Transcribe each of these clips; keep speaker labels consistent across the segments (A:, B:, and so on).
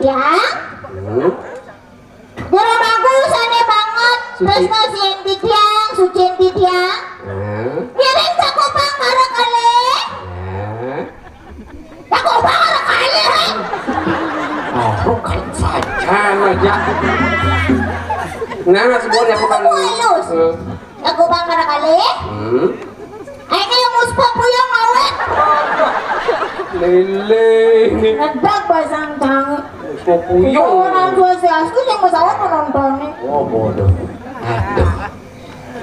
A: tiang. Jero bagus aneh banget. Terus no sien di tiang, sucin di tiang. Kirim cakupang marah kali. Cakupang marah kali.
B: Oh, kan saja aja. Nah, semuanya bukan
A: halus. Cakupang marah kali. Ini yang muspok puyang awet.
B: Lele ini.
A: Ngedak basang tangan.
B: Muspok puyang.
A: Orang tua si Asku yang pesawat menontonnya.
B: Oh bodoh. Aduh.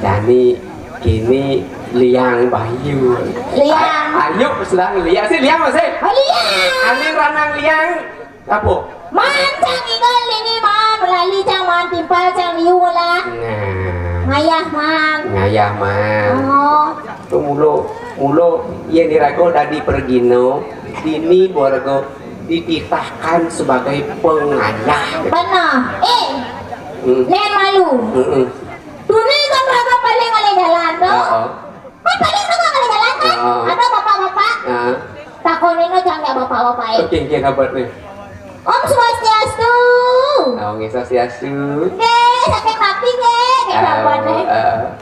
B: Dani kini liang bayu.
A: Liang.
B: Ayo selang liang sih liang masih.
A: Liang.
B: Ani ranang liang. Apa?
A: Mancang ingat ini mah melalui jangan timpal cang liu lah. Ngayah man.
B: Ngayah man.
A: Oh.
B: Tuh mulo iya dirago tadi pergi no. Dini borgo dititahkan sebagai pengayah.
A: Benar. Nen malu. Dulu kan berapa paling oleh jalan tuh? Paling tuh nggak oleh jalan kan? Ada bapak-bapak. Takonin aja nggak bapak-bapak ya.
B: Oke, kabar nih.
A: Om Swastiastu.
B: Om Swastiastu.
A: Sakit napi kayak kapan nih?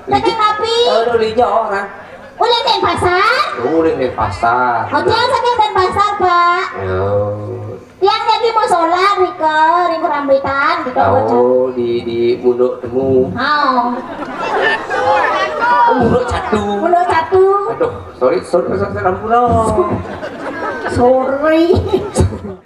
A: Sakit napi.
B: Udah lijo orang.
A: Ulin dan pasar.
B: Ulin dan pasar.
A: Hotel sakit dan pasar pak. Yang jadi mau sholat ring rambutan gitu.
B: Oh di Munduk Temu. Munduk Catu.
A: Munduk Catu.
B: Aduh, sorry, ampun.
A: Sorry.